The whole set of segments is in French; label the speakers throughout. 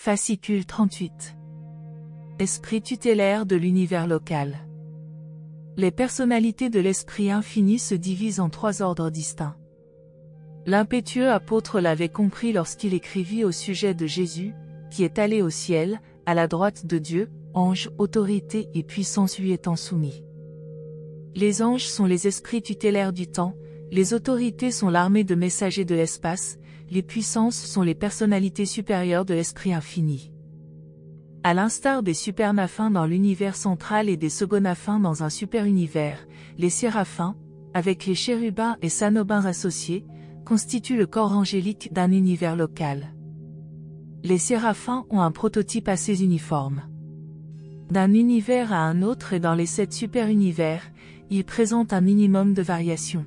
Speaker 1: Fascicule 38. Esprit tutélaire de l'univers local. Les personnalités de l'Esprit infini se divisent en 3 ordres distincts. L'impétueux apôtre l'avait compris lorsqu'il écrivit au sujet de Jésus, qui est allé au ciel, à la droite de Dieu, anges, autorités et puissances lui étant soumis. Les anges sont les esprits tutélaires du temps, les autorités sont l'armée de messagers de l'espace, les puissances sont les personnalités supérieures de l'Esprit infini. À l'instar des supernaphins dans l'univers central et des segonaphins dans un super-univers, les séraphins, avec les chérubins et sanobins associés, constituent le corps angélique d'un univers local. Les séraphins ont un prototype assez uniforme. D'un univers à un autre et dans les 7 super-univers, ils présentent un minimum de variations.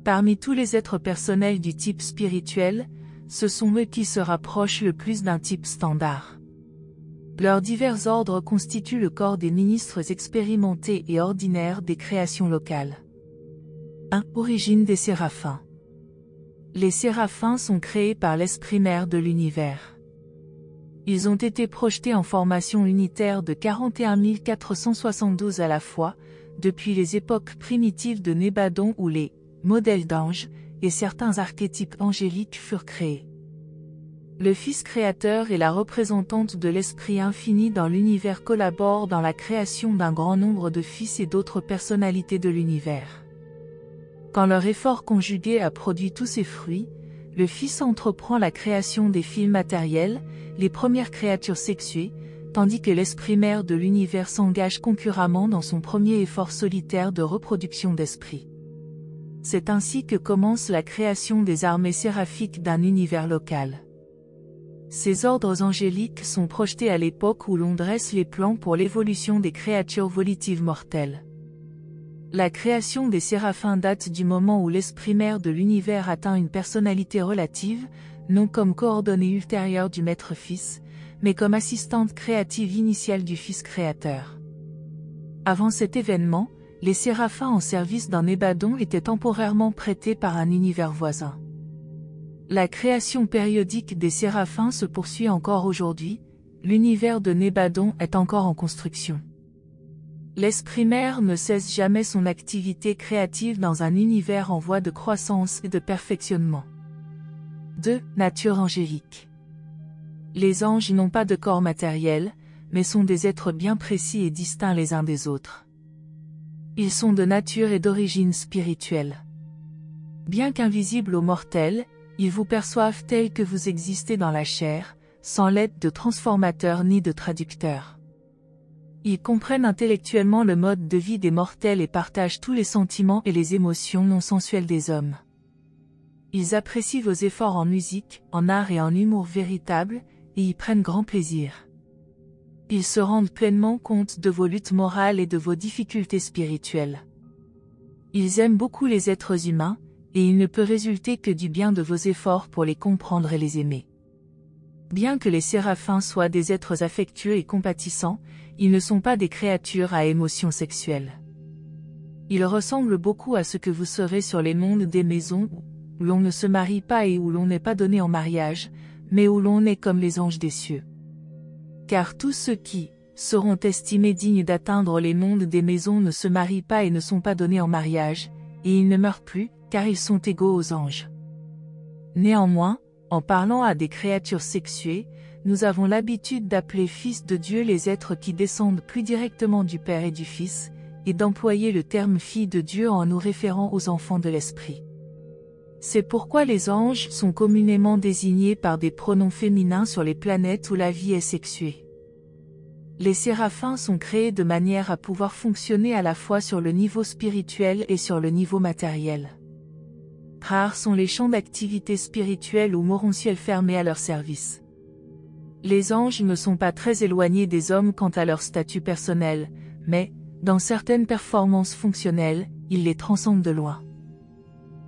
Speaker 1: Parmi tous les êtres personnels du type spirituel, ce sont eux qui se rapprochent le plus d'un type standard. Leurs divers ordres constituent le corps des ministres expérimentés et ordinaires des créations locales. 1. Origine des séraphins. Les séraphins sont créés par l'esprit mère de l'univers. Ils ont été projetés en formation unitaire de 41 472 à la fois, depuis les époques primitives de Nébadon où les modèles d'anges et certains archétypes angéliques furent créés. Le Fils créateur et la représentante de l'Esprit infini dans l'univers collaborent dans la création d'un grand nombre de fils et d'autres personnalités de l'univers. Quand leur effort conjugué a produit tous ses fruits, le Fils entreprend la création des fils matériels, les premières créatures sexuées, tandis que l'Esprit mère de l'univers s'engage concurremment dans son premier effort solitaire de reproduction d'esprit. C'est ainsi que commence la création des armées séraphiques d'un univers local. Ces ordres angéliques sont projetés à l'époque où l'on dresse les plans pour l'évolution des créatures volitives mortelles. La création des séraphins date du moment où l'esprit mère de l'univers atteint une personnalité relative, non comme coordonnée ultérieure du Maître-Fils, mais comme assistante créative initiale du Fils créateur. Avant cet événement, les séraphins en service dans Nébadon étaient temporairement prêtés par un univers voisin. La création périodique des séraphins se poursuit encore aujourd'hui, l'univers de Nébadon est encore en construction. L'esprit mère ne cesse jamais son activité créative dans un univers en voie de croissance et de perfectionnement. 2. Nature angélique. Les anges n'ont pas de corps matériel, mais sont des êtres bien précis et distincts les uns des autres. Ils sont de nature et d'origine spirituelle. Bien qu'invisibles aux mortels, ils vous perçoivent tels que vous existez dans la chair, sans l'aide de transformateurs ni de traducteurs. Ils comprennent intellectuellement le mode de vie des mortels et partagent tous les sentiments et les émotions non sensuelles des hommes. Ils apprécient vos efforts en musique, en art et en humour véritable, et y prennent grand plaisir. Ils se rendent pleinement compte de vos luttes morales et de vos difficultés spirituelles. Ils aiment beaucoup les êtres humains, et il ne peut résulter que du bien de vos efforts pour les comprendre et les aimer. Bien que les séraphins soient des êtres affectueux et compatissants, ils ne sont pas des créatures à émotions sexuelles. Ils ressemblent beaucoup à ce que vous serez sur les mondes des maisons où l'on ne se marie pas et où l'on n'est pas donné en mariage, mais où l'on est comme les anges des cieux. Car tous ceux qui seront estimés dignes d'atteindre les mondes des maisons ne se marient pas et ne sont pas donnés en mariage, et ils ne meurent plus, car ils sont égaux aux anges. Néanmoins, en parlant à des créatures sexuées, nous avons l'habitude d'appeler fils de Dieu les êtres qui descendent plus directement du Père et du Fils, et d'employer le terme fille de Dieu en nous référant aux enfants de l'Esprit. C'est pourquoi les anges sont communément désignés par des pronoms féminins sur les planètes où la vie est sexuée. Les séraphins sont créés de manière à pouvoir fonctionner à la fois sur le niveau spirituel et sur le niveau matériel. Rares sont les champs d'activité spirituelle ou morontiels fermés à leur service. Les anges ne sont pas très éloignés des hommes quant à leur statut personnel, mais, dans certaines performances fonctionnelles, ils les transcendent de loin.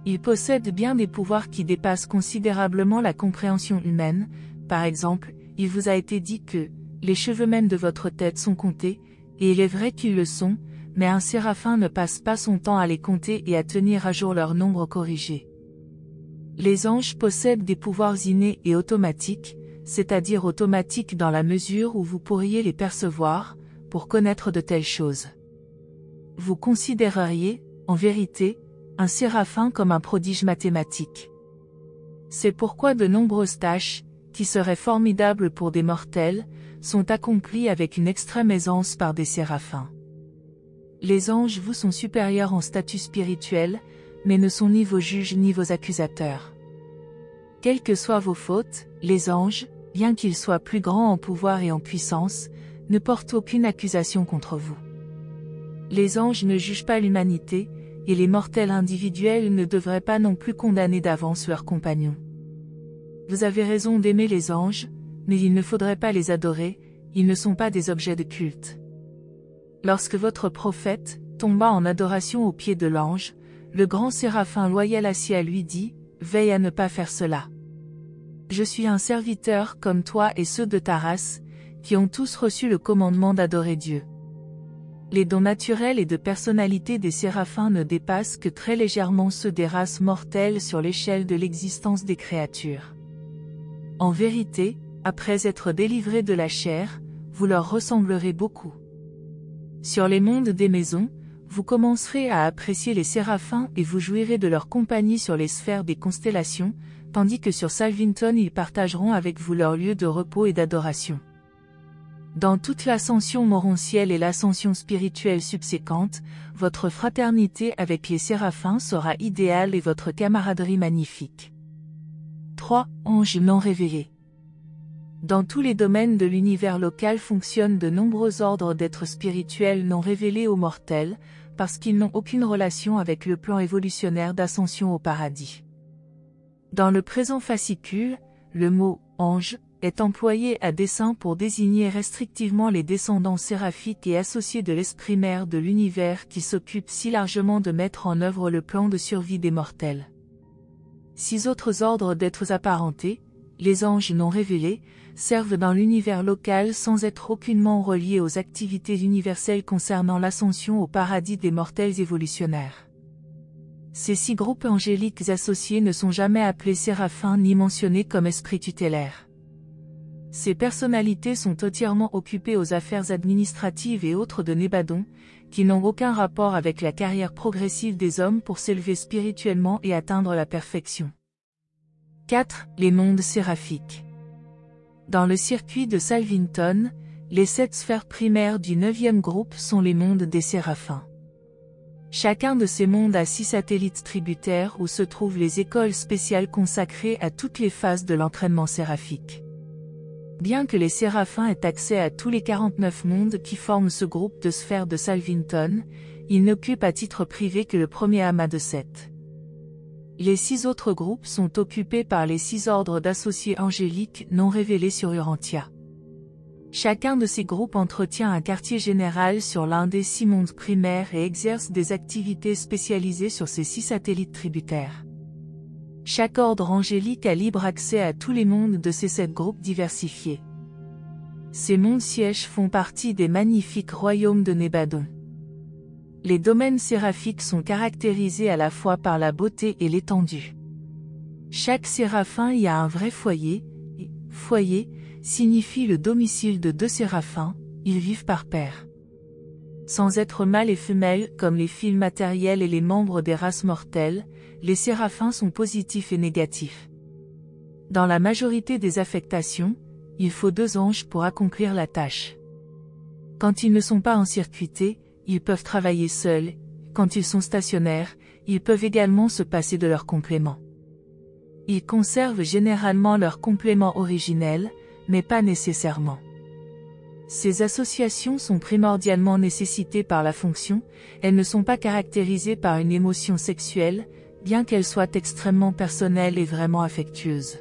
Speaker 1: Ils possèdent bien des pouvoirs qui dépassent considérablement la compréhension humaine. Par exemple, il vous a été dit que les cheveux même de votre tête sont comptés, et il est vrai qu'ils le sont, mais un séraphin ne passe pas son temps à les compter et à tenir à jour leur nombre corrigé. Les anges possèdent des pouvoirs innés et automatiques, c'est-à-dire automatique dans la mesure où vous pourriez les percevoir, pour connaître de telles choses. Vous considéreriez, en vérité, un séraphin comme un prodige mathématique. C'est pourquoi de nombreuses tâches, qui seraient formidables pour des mortels, sont accomplies avec une extrême aisance par des séraphins. Les anges vous sont supérieurs en statut spirituel, mais ne sont ni vos juges ni vos accusateurs. Quelles que soient vos fautes, les anges, bien qu'ils soient plus grands en pouvoir et en puissance, ne portent aucune accusation contre vous. Les anges ne jugent pas l'humanité, et les mortels individuels ne devraient pas non plus condamner d'avance leurs compagnons. Vous avez raison d'aimer les anges, mais il ne faudrait pas les adorer, ils ne sont pas des objets de culte. Lorsque votre prophète tomba en adoration aux pieds de l'ange, le grand séraphin loyal assis à lui dit, « Veille à ne pas faire cela. Je suis un serviteur comme toi et ceux de ta race, qui ont tous reçu le commandement d'adorer Dieu. » Les dons naturels et de personnalité des séraphins ne dépassent que très légèrement ceux des races mortelles sur l'échelle de l'existence des créatures. En vérité, après être délivrés de la chair, vous leur ressemblerez beaucoup. Sur les mondes des maisons, vous commencerez à apprécier les séraphins et vous jouirez de leur compagnie sur les sphères des constellations, tandis que sur Salvington ils partageront avec vous leur lieu de repos et d'adoration. Dans toute l'ascension morontielle et l'ascension spirituelle subséquente, votre fraternité avec les séraphins sera idéale et votre camaraderie magnifique. 3. Anges non révélés. Dans tous les domaines de l'univers local fonctionnent de nombreux ordres d'êtres spirituels non révélés aux mortels, parce qu'ils n'ont aucune relation avec le plan évolutionnaire d'ascension au paradis. Dans le présent fascicule, le mot « ange » est employé à dessein pour désigner restrictivement les descendants séraphiques et associés de l'esprit mère de l'univers qui s'occupe si largement de mettre en œuvre le plan de survie des mortels. 6 autres ordres d'êtres apparentés, les anges non révélés, servent dans l'univers local sans être aucunement reliés aux activités universelles concernant l'ascension au paradis des mortels évolutionnaires. Ces 6 groupes angéliques associés ne sont jamais appelés séraphins ni mentionnés comme esprits tutélaires. Ces personnalités sont entièrement occupées aux affaires administratives et autres de Nébadon, qui n'ont aucun rapport avec la carrière progressive des hommes pour s'élever spirituellement et atteindre la perfection. 4. Les mondes séraphiques. Dans le circuit de Salvington, les 7 sphères primaires du 9e groupe sont les mondes des séraphins. Chacun de ces mondes a 6 satellites tributaires où se trouvent les écoles spéciales consacrées à toutes les phases de l'entraînement séraphique. Bien que les séraphins aient accès à tous les 49 mondes qui forment ce groupe de sphères de Salvington, ils n'occupent à titre privé que le premier amas de 7. Les 6 autres groupes sont occupés par les 6 ordres d'associés angéliques non révélés sur Urantia. Chacun de ces groupes entretient un quartier général sur l'un des 6 mondes primaires et exerce des activités spécialisées sur ces 6 satellites tributaires. Chaque ordre angélique a libre accès à tous les mondes de ces 7 groupes diversifiés. Ces mondes sièges font partie des magnifiques royaumes de Nébadon. Les domaines séraphiques sont caractérisés à la fois par la beauté et l'étendue. Chaque séraphin y a un vrai foyer, et foyer signifie le domicile de 2 séraphins, ils vivent par paire. Sans être mâles et femelles comme les fils matériels et les membres des races mortelles, les séraphins sont positifs et négatifs. Dans la majorité des affectations, il faut 2 anges pour accomplir la tâche. Quand ils ne sont pas encircuités, ils peuvent travailler seuls, quand ils sont stationnaires, ils peuvent également se passer de leur complément. Ils conservent généralement leur complément originel, mais pas nécessairement. Ces associations sont primordialement nécessitées par la fonction, elles ne sont pas caractérisées par une émotion sexuelle, bien qu'elles soient extrêmement personnelles et vraiment affectueuses.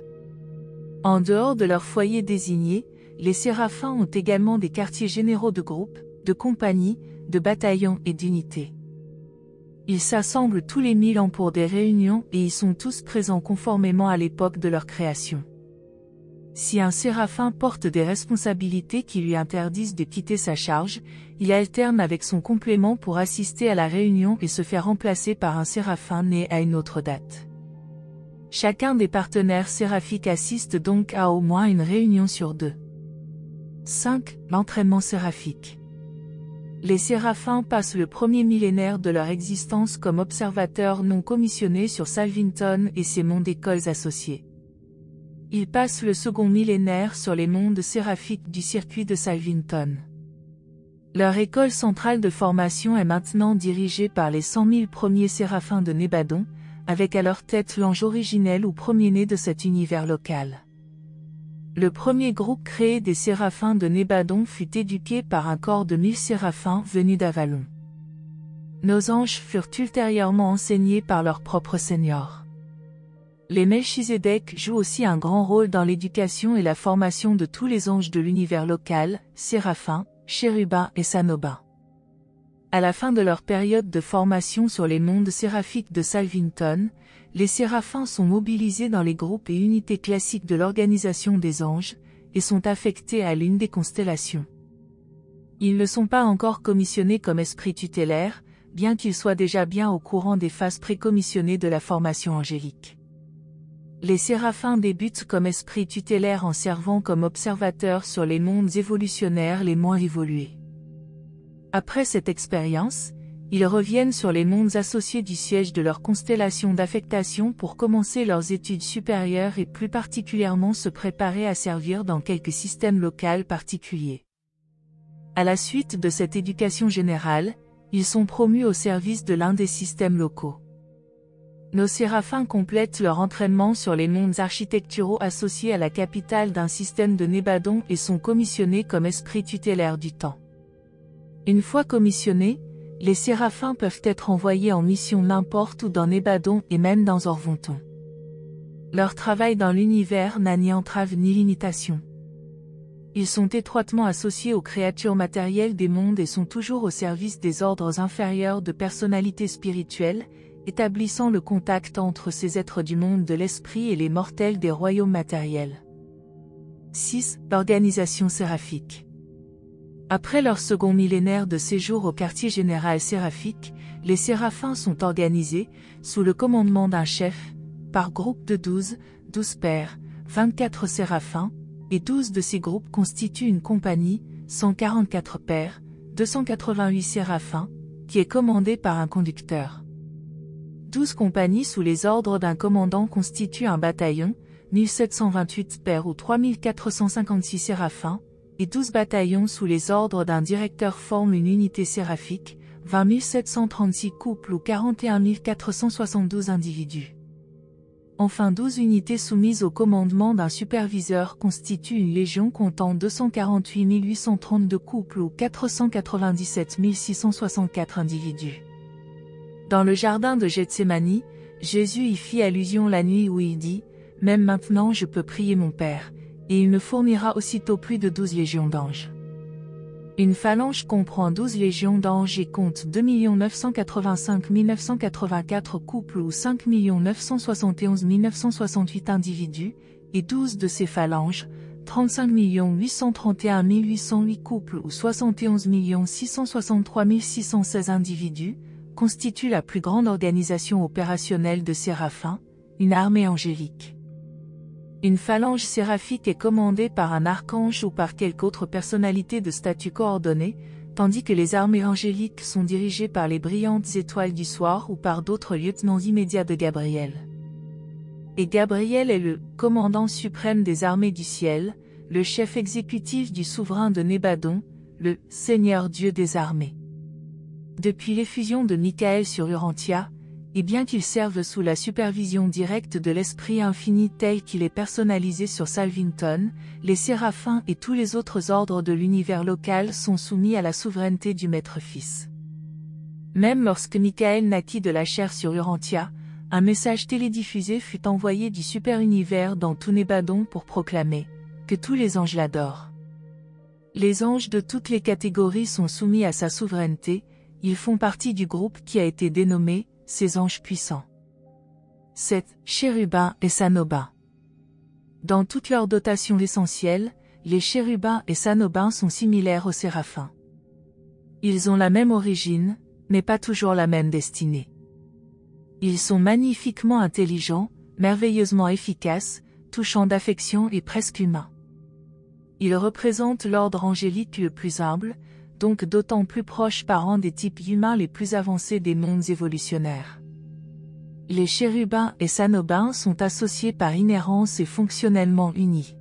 Speaker 1: En dehors de leur foyer désigné, les séraphins ont également des quartiers généraux de groupe, de compagnie, de bataillons et d'unités. Ils s'assemblent tous les 1000 ans pour des réunions et y sont tous présents conformément à l'époque de leur création. Si un séraphin porte des responsabilités qui lui interdisent de quitter sa charge, il alterne avec son complément pour assister à la réunion et se faire remplacer par un séraphin né à une autre date. Chacun des partenaires séraphiques assiste donc à au moins une réunion sur 2. 5. L'entraînement séraphique. Les séraphins passent le premier millénaire de leur existence comme observateurs non commissionnés sur Salvington et ses mondes écoles associés. Ils passent le second millénaire sur les mondes séraphiques du circuit de Salvington. Leur école centrale de formation est maintenant dirigée par les 100 000 premiers séraphins de Nébadon, avec à leur tête l'ange originel ou premier-né de cet univers local. Le premier groupe créé des séraphins de Nébadon fut éduqué par un corps de 1000 séraphins venus d'Avalon. Nos anges furent ultérieurement enseignés par leur propre Seigneur. Les Melchizedek jouent aussi un grand rôle dans l'éducation et la formation de tous les anges de l'univers local, séraphins, chérubins et sanobins. À la fin de leur période de formation sur les mondes séraphiques de Salvington, les séraphins sont mobilisés dans les groupes et unités classiques de l'organisation des anges, et sont affectés à l'une des constellations. Ils ne sont pas encore commissionnés comme esprits tutélaires, bien qu'ils soient déjà bien au courant des phases précommissionnées de la formation angélique. Les séraphins débutent comme esprits tutélaires en servant comme observateurs sur les mondes évolutionnaires les moins évolués. Après cette expérience, ils reviennent sur les mondes associés du siège de leur constellation d'affectation pour commencer leurs études supérieures et plus particulièrement se préparer à servir dans quelques systèmes locaux particuliers. À la suite de cette éducation générale, ils sont promus au service de l'un des systèmes locaux. Nos séraphins complètent leur entraînement sur les mondes architecturaux associés à la capitale d'un système de Nébadon et sont commissionnés comme esprits tutélaires du temps. Une fois commissionnés, les séraphins peuvent être envoyés en mission n'importe où dans Nébadon et même dans Orvonton. Leur travail dans l'univers n'a ni entrave ni limitation. Ils sont étroitement associés aux créatures matérielles des mondes et sont toujours au service des ordres inférieurs de personnalités spirituelles, établissant le contact entre ces êtres du monde de l'esprit et les mortels des royaumes matériels. 6. L'organisation séraphique. Après leur second millénaire de séjour au quartier général séraphique, les séraphins sont organisés, sous le commandement d'un chef, par groupe de 12 pairs, 24 séraphins, et 12 de ces groupes constituent une compagnie, 144 pairs, 288 séraphins, qui est commandée par un conducteur. 12 compagnies sous les ordres d'un commandant constituent un bataillon, 1728 pairs ou 3456 séraphins, et 12 bataillons sous les ordres d'un directeur forment une unité séraphique, 20 736 couples ou 41 472 individus. Enfin 12 unités soumises au commandement d'un superviseur constituent une légion comptant 248 832 couples ou 497 664 individus. Dans le jardin de Gethsémani, Jésus y fit allusion la nuit où il dit « Même maintenant je peux prier mon Père ». Et il me fournira aussitôt plus de 12 légions d'anges. Une phalange comprend 12 légions d'anges et compte 2 985 984 couples ou 5 971 968 individus, et 12 de ces phalanges, 35 831 808 couples ou 71 663 616 individus, constituent la plus grande organisation opérationnelle de séraphins, une armée angélique. Une phalange séraphique est commandée par un archange ou par quelque autre personnalité de statut coordonné, tandis que les armées angéliques sont dirigées par les brillantes étoiles du soir ou par d'autres lieutenants immédiats de Gabriel. Et Gabriel est le commandant suprême des armées du ciel, le chef exécutif du souverain de Nébadon, le Seigneur Dieu des armées. Depuis l'effusion de Michael sur Urantia, et bien qu'il serve sous la supervision directe de l'Esprit infini tel qu'il est personnalisé sur Salvington, les séraphins et tous les autres ordres de l'univers local sont soumis à la souveraineté du Maître-Fils. Même lorsque Michael naquit de la chair sur Urantia, un message télédiffusé fut envoyé du super-univers dans tout Nébadon pour proclamer que tous les anges l'adorent. Les anges de toutes les catégories sont soumis à sa souveraineté, ils font partie du groupe qui a été dénommé ces anges puissants. 7. Chérubins et sanobins. Dans toute leur dotation essentielle, les chérubins et sanobins sont similaires aux séraphins. Ils ont la même origine, mais pas toujours la même destinée. Ils sont magnifiquement intelligents, merveilleusement efficace, touchant d'affection et presque humain. Ils représentent l'ordre angélique le plus humble, donc d'autant plus proche par rang des types humains les plus avancés des mondes évolutionnaires. Les chérubins et sanobins sont associés par inhérence et fonctionnellement unis.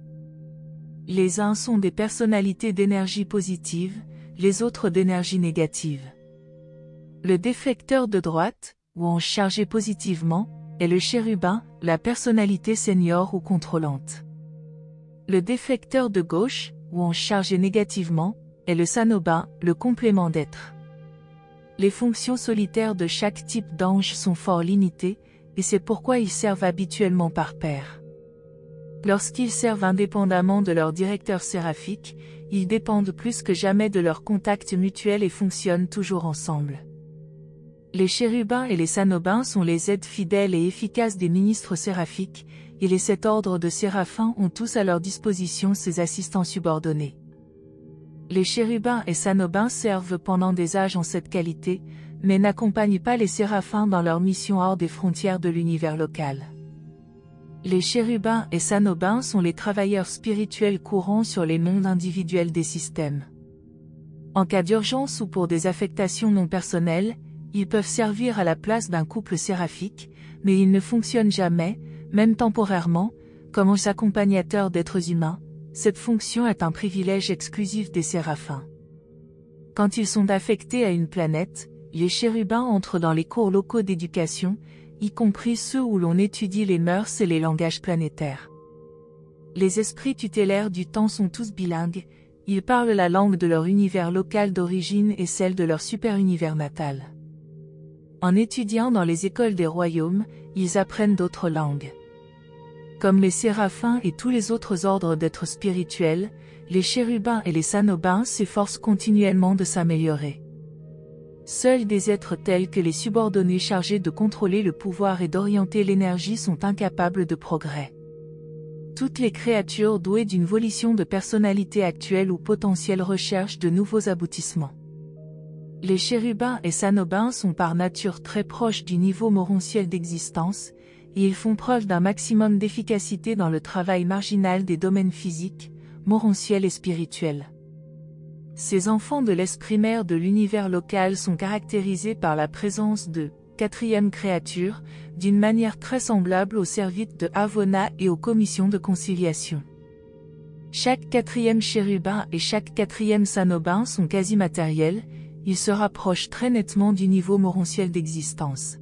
Speaker 1: Les uns sont des personnalités d'énergie positive, les autres d'énergie négative. Le déflecteur de droite, ou ange chargé positivement, est le chérubin, la personnalité senior ou contrôlante. Le déflecteur de gauche, ou ange chargé négativement, est le sanobin, le complément d'être. Les fonctions solitaires de chaque type d'ange sont fort limitées, et c'est pourquoi ils servent habituellement par paire. Lorsqu'ils servent indépendamment de leur directeur séraphique, ils dépendent plus que jamais de leur contact mutuel et fonctionnent toujours ensemble. Les chérubins et les sanobins sont les aides fidèles et efficaces des ministres séraphiques, et les 7 ordres de séraphins ont tous à leur disposition ces assistants subordonnés. Les chérubins et sanobins servent pendant des âges en cette qualité, mais n'accompagnent pas les séraphins dans leur mission hors des frontières de l'univers local. Les chérubins et sanobins sont les travailleurs spirituels courants sur les mondes individuels des systèmes. En cas d'urgence ou pour des affectations non personnelles, ils peuvent servir à la place d'un couple séraphique, mais ils ne fonctionnent jamais, même temporairement, comme accompagnateurs d'êtres humains. Cette fonction est un privilège exclusif des séraphins. Quand ils sont affectés à une planète, les chérubins entrent dans les cours locaux d'éducation, y compris ceux où l'on étudie les mœurs et les langages planétaires. Les esprits tutélaires du temps sont tous bilingues, ils parlent la langue de leur univers local d'origine et celle de leur super-univers natal. En étudiant dans les écoles des royaumes, ils apprennent d'autres langues. Comme les séraphins et tous les autres ordres d'êtres spirituels, les chérubins et les sanobins s'efforcent continuellement de s'améliorer. Seuls des êtres tels que les subordonnés chargés de contrôler le pouvoir et d'orienter l'énergie sont incapables de progrès. Toutes les créatures douées d'une volition de personnalité actuelle ou potentielle recherchent de nouveaux aboutissements. Les chérubins et sanobins sont par nature très proches du niveau morontiel d'existence, et ils font preuve d'un maximum d'efficacité dans le travail marginal des domaines physiques, morontiels et spirituels. Ces enfants de l'esprit mère de l'univers local sont caractérisés par la présence de 4e créatures, d'une manière très semblable au servite de Havona et aux commissions de conciliation. Chaque 4e chérubin et chaque 4e sanobin sont quasi matériels, ils se rapprochent très nettement du niveau morontiel d'existence.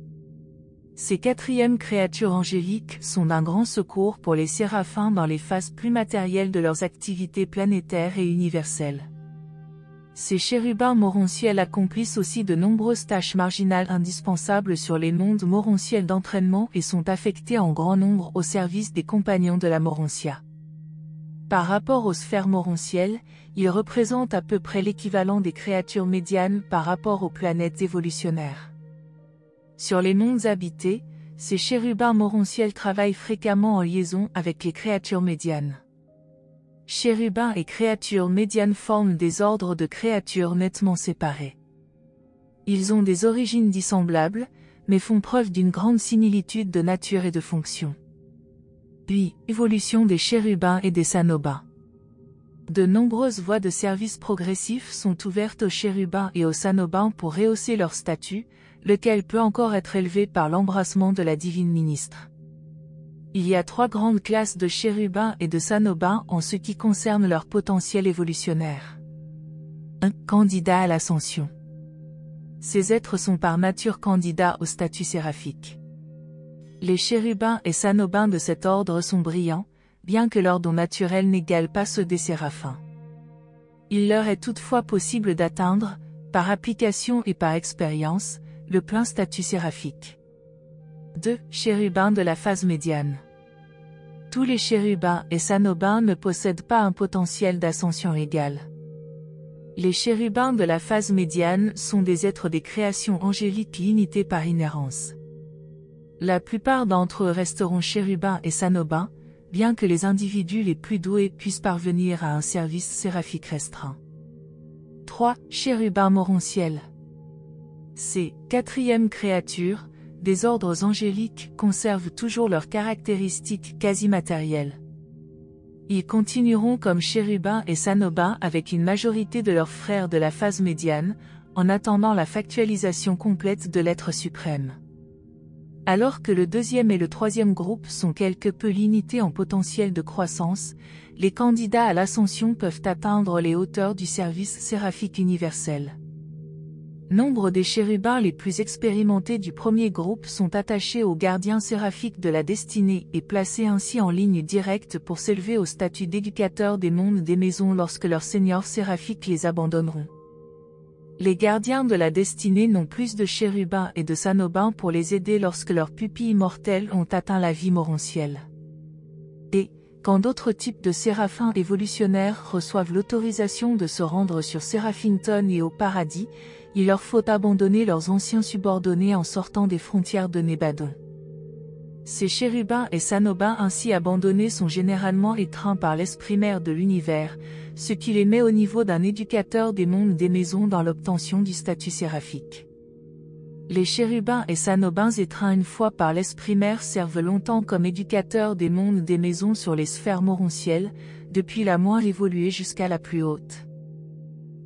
Speaker 1: Ces 4e créatures angéliques sont d'un grand secours pour les séraphins dans les phases plus matérielles de leurs activités planétaires et universelles. Ces chérubins morontiels accomplissent aussi de nombreuses tâches marginales indispensables sur les mondes morontiels d'entraînement et sont affectés en grand nombre au service des compagnons de la morontia. Par rapport aux sphères morontielles, ils représentent à peu près l'équivalent des créatures médianes par rapport aux planètes évolutionnaires. Sur les mondes habités, ces chérubins morontiels travaillent fréquemment en liaison avec les créatures médianes. Chérubins et créatures médianes forment des ordres de créatures nettement séparés. Ils ont des origines dissemblables, mais font preuve d'une grande similitude de nature et de fonction. Puis, évolution des chérubins et des sanobins. De nombreuses voies de service progressif sont ouvertes aux chérubins et aux sanobins pour rehausser leur statut, lequel peut encore être élevé par l'embrassement de la divine ministre. Il y a 3 grandes classes de chérubins et de sanobins en ce qui concerne leur potentiel évolutionnaire. 1. Candidats à l'ascension. Ces êtres sont par nature candidats au statut séraphique. Les chérubins et sanobins de cet ordre sont brillants, bien que leur don naturel n'égale pas ceux des séraphins. Il leur est toutefois possible d'atteindre, par application et par expérience, le plein statut séraphique. 2. Chérubins de la phase médiane. Tous les chérubins et sanobins ne possèdent pas un potentiel d'ascension égal. Les chérubins de la phase médiane sont des êtres des créations angéliques limités par inhérence. La plupart d'entre eux resteront chérubins et sanobins, bien que les individus les plus doués puissent parvenir à un service séraphique restreint. 3. Chérubins morontiels. Ces 4e créatures, des ordres angéliques conservent toujours leurs caractéristiques quasi matérielles. Ils continueront comme chérubins et sanobins avec une majorité de leurs frères de la phase médiane, en attendant la factualisation complète de l'être suprême. Alors que le deuxième et le troisième groupe sont quelque peu limités en potentiel de croissance, les candidats à l'ascension peuvent atteindre les hauteurs du service séraphique universel. Nombre des chérubins les plus expérimentés du premier groupe sont attachés aux gardiens séraphiques de la destinée et placés ainsi en ligne directe pour s'élever au statut d'éducateurs des mondes des maisons lorsque leurs seigneurs séraphiques les abandonneront. Les gardiens de la destinée n'ont plus de chérubins et de sanobins pour les aider lorsque leurs pupilles mortelles ont atteint la vie morontielle. Et, quand d'autres types de séraphins évolutionnaires reçoivent l'autorisation de se rendre sur Seraphington et au paradis, il leur faut abandonner leurs anciens subordonnés en sortant des frontières de Nébadon. Ces chérubins et sanobins ainsi abandonnés sont généralement étreints par l'esprit mère de l'univers, ce qui les met au niveau d'un éducateur des mondes des maisons dans l'obtention du statut séraphique. Les chérubins et sanobins étreints une fois par l'esprit mère servent longtemps comme éducateurs des mondes des maisons sur les sphères morontielles, depuis la moins évoluée jusqu'à la plus haute.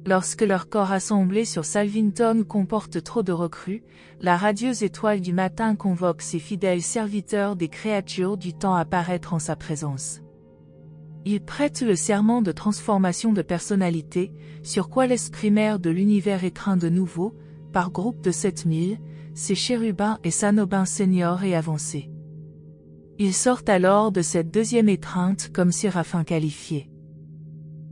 Speaker 1: Lorsque leur corps assemblé sur Salvington comporte trop de recrues, la radieuse étoile du matin convoque ses fidèles serviteurs des créatures du temps à paraître en sa présence. Ils prêtent le serment de transformation de personnalité, sur quoi l'esprit mère de l'univers étreint de nouveau, par groupe de 7000, ces chérubins et sanobins seniors et avancés. Ils sortent alors de cette deuxième étreinte comme séraphins qualifiés.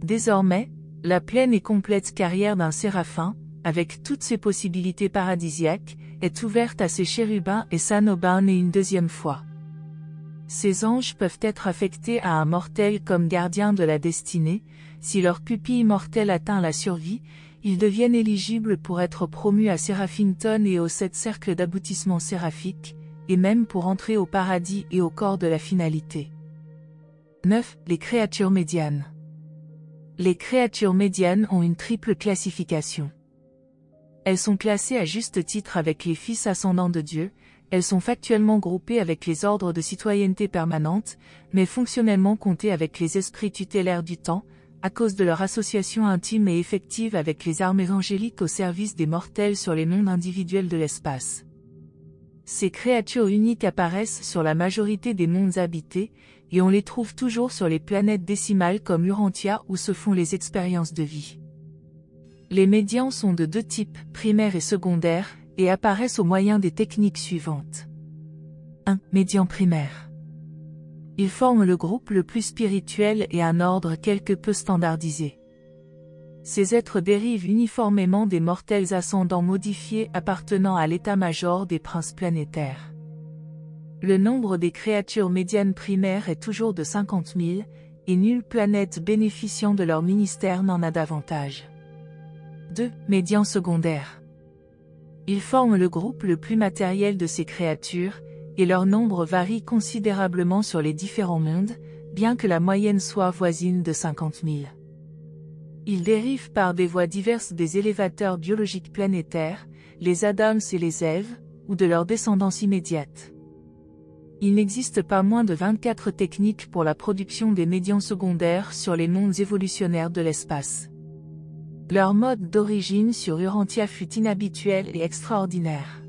Speaker 1: Désormais, la pleine et complète carrière d'un séraphin, avec toutes ses possibilités paradisiaques, est ouverte à ces chérubins et sanobins nés une deuxième fois. Ces anges peuvent être affectés à un mortel comme gardiens de la destinée. Si leur pupille mortelle atteint la survie, ils deviennent éligibles pour être promus à Seraphington et aux 7 cercles d'aboutissement séraphique, et même pour entrer au paradis et au corps de la finalité. 9. Les créatures médianes. Les créatures médianes ont une triple classification. Elles sont classées à juste titre avec les fils ascendants de Dieu, elles sont factuellement groupées avec les ordres de citoyenneté permanente, mais fonctionnellement comptées avec les esprits tutélaires du temps, à cause de leur association intime et effective avec les armées angéliques au service des mortels sur les mondes individuels de l'espace. Ces créatures uniques apparaissent sur la majorité des mondes habités, et on les trouve toujours sur les planètes décimales comme Urantia où se font les expériences de vie. Les médians sont de 2 types, primaires et secondaires, et apparaissent au moyen des techniques suivantes. 1. Médian primaire. Ils forment le groupe le plus spirituel et un ordre quelque peu standardisé. Ces êtres dérivent uniformément des mortels ascendants modifiés appartenant à l'état-major des princes planétaires. Le nombre des créatures médianes primaires est toujours de 50 000, et nulle planète bénéficiant de leur ministère n'en a davantage. 2. Médians secondaires. Ils forment le groupe le plus matériel de ces créatures, et leur nombre varie considérablement sur les différents mondes, bien que la moyenne soit voisine de 50 000. Ils dérivent par des voies diverses des élévateurs biologiques planétaires, les Adams et les Èves, ou de leur descendance immédiate. Il n'existe pas moins de 24 techniques pour la production des médians secondaires sur les mondes évolutionnaires de l'espace. Leur mode d'origine sur Urantia fut inhabituel et extraordinaire.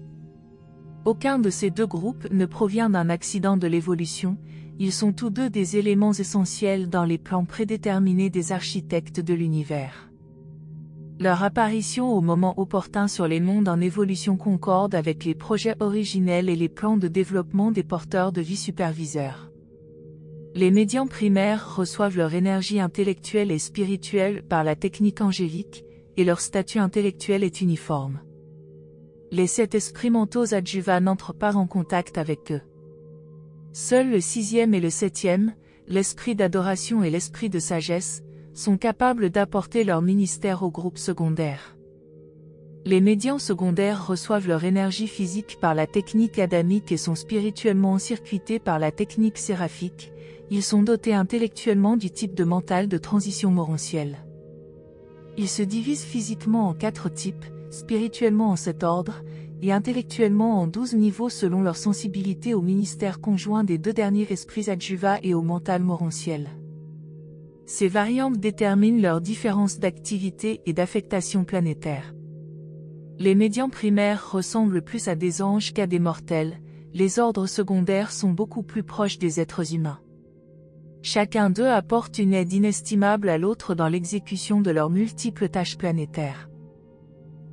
Speaker 1: Aucun de ces 2 groupes ne provient d'un accident de l'évolution, ils sont tous 2 des éléments essentiels dans les plans prédéterminés des architectes de l'univers. Leur apparition au moment opportun sur les mondes en évolution concorde avec les projets originels et les plans de développement des porteurs de vie superviseurs. Les médians primaires reçoivent leur énergie intellectuelle et spirituelle par la technique angélique, et leur statut intellectuel est uniforme. Les 7 esprits mentaux adjuvants n'entrent pas en contact avec eux. Seuls le 6e et le 7e, l'esprit d'adoration et l'esprit de sagesse, sont capables d'apporter leur ministère au groupe secondaire. Les médians secondaires reçoivent leur énergie physique par la technique adamique et sont spirituellement circuités par la technique séraphique. Ils sont dotés intellectuellement du type de mental de transition morontielle. Ils se divisent physiquement en 4 types, spirituellement en 7 ordres, et intellectuellement en 12 niveaux selon leur sensibilité au ministère conjoint des deux derniers esprits adjuva et au mental morontiel. Ces variantes déterminent leur différence d'activité et d'affectation planétaire. Les médians primaires ressemblent plus à des anges qu'à des mortels, les ordres secondaires sont beaucoup plus proches des êtres humains. Chacun d'eux apporte une aide inestimable à l'autre dans l'exécution de leurs multiples tâches planétaires.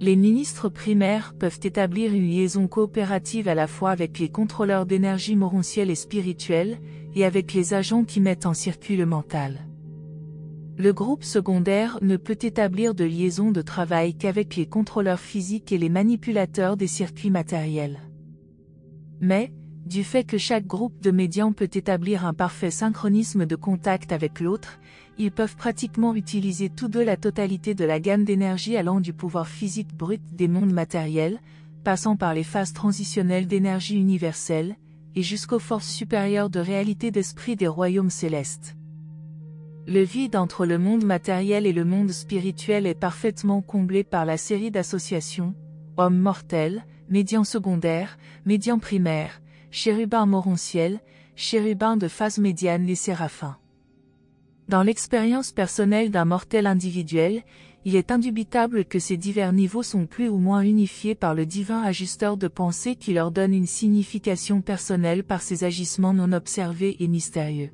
Speaker 1: Les ministres primaires peuvent établir une liaison coopérative à la fois avec les contrôleurs d'énergie morontielle et spirituelle, et avec les agents qui mettent en circuit le mental. Le groupe secondaire ne peut établir de liaison de travail qu'avec les contrôleurs physiques et les manipulateurs des circuits matériels. Mais, du fait que chaque groupe de médians peut établir un parfait synchronisme de contact avec l'autre, ils peuvent pratiquement utiliser tous deux la totalité de la gamme d'énergie allant du pouvoir physique brut des mondes matériels, passant par les phases transitionnelles d'énergie universelle, et jusqu'aux forces supérieures de réalité d'esprit des royaumes célestes. Le vide entre le monde matériel et le monde spirituel est parfaitement comblé par la série d'associations, hommes mortels, médians secondaires, médians primaires, chérubins morontiels, chérubins de phase médiane et séraphins. Dans l'expérience personnelle d'un mortel individuel, il est indubitable que ces divers niveaux sont plus ou moins unifiés par le divin ajusteur de pensée qui leur donne une signification personnelle par ses agissements non observés et mystérieux.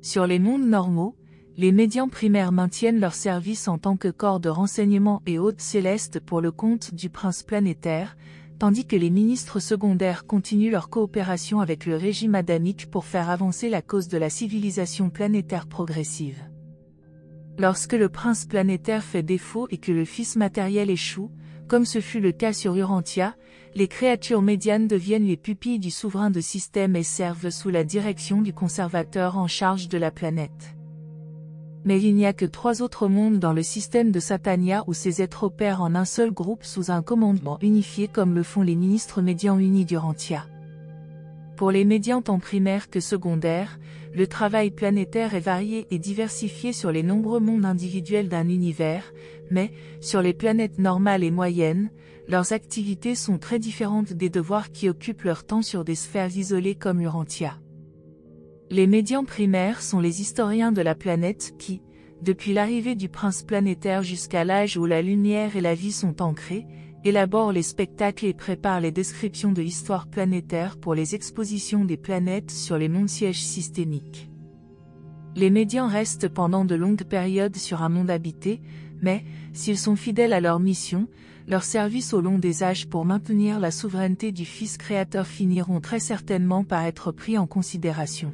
Speaker 1: Sur les mondes normaux, les médians primaires maintiennent leur service en tant que corps de renseignement et hôtes célestes pour le compte du prince planétaire, tandis que les ministres secondaires continuent leur coopération avec le régime adamique pour faire avancer la cause de la civilisation planétaire progressive. Lorsque le prince planétaire fait défaut et que le fils matériel échoue, comme ce fut le cas sur Urantia, les créatures médianes deviennent les pupilles du souverain de système et servent sous la direction du conservateur en charge de la planète. Mais il n'y a que 3 autres mondes dans le système de Satania où ces êtres opèrent en un seul groupe sous un commandement unifié comme le font les ministres médians unis d'Urantia. Pour les médians tant primaires que secondaires, le travail planétaire est varié et diversifié sur les nombreux mondes individuels d'un univers, mais, sur les planètes normales et moyennes, leurs activités sont très différentes des devoirs qui occupent leur temps sur des sphères isolées comme Urantia. Les médians primaires sont les historiens de la planète qui, depuis l'arrivée du prince planétaire jusqu'à l'âge où la lumière et la vie sont ancrées, élaborent les spectacles et préparent les descriptions de l'histoire planétaire pour les expositions des planètes sur les mondes sièges systémiques. Les médians restent pendant de longues périodes sur un monde habité, mais, s'ils sont fidèles à leur mission, leurs services au long des âges pour maintenir la souveraineté du Fils créateur finiront très certainement par être pris en considération.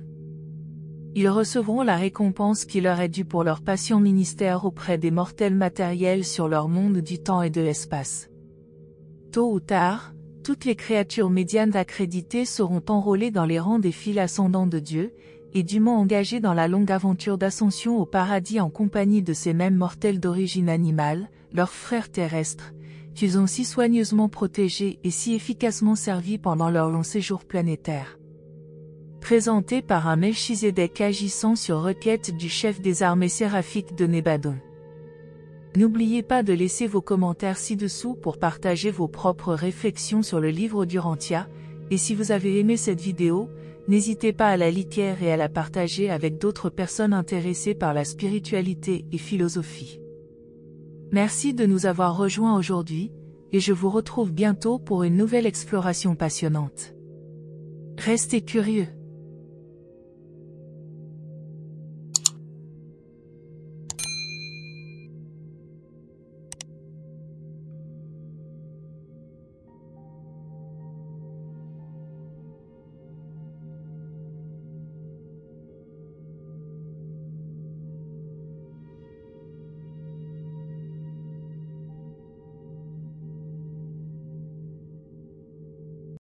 Speaker 1: Ils recevront la récompense qui leur est due pour leur patient ministère auprès des mortels matériels sur leur monde du temps et de l'espace. Tôt ou tard, toutes les créatures médianes accréditées seront enrôlées dans les rangs des fils ascendants de Dieu, et dûment engagées dans la longue aventure d'ascension au paradis en compagnie de ces mêmes mortels d'origine animale, leurs frères terrestres, qu'ils ont si soigneusement protégés et si efficacement servis pendant leur long séjour planétaire. Présenté par un Melchizedek agissant sur requête du chef des armées séraphiques de Nébadon. N'oubliez pas de laisser vos commentaires ci-dessous pour partager vos propres réflexions sur le livre d'Urantia, et si vous avez aimé cette vidéo, n'hésitez pas à la liker et à la partager avec d'autres personnes intéressées par la spiritualité et philosophie. Merci de nous avoir rejoints aujourd'hui, et je vous retrouve bientôt pour une nouvelle exploration passionnante. Restez curieux.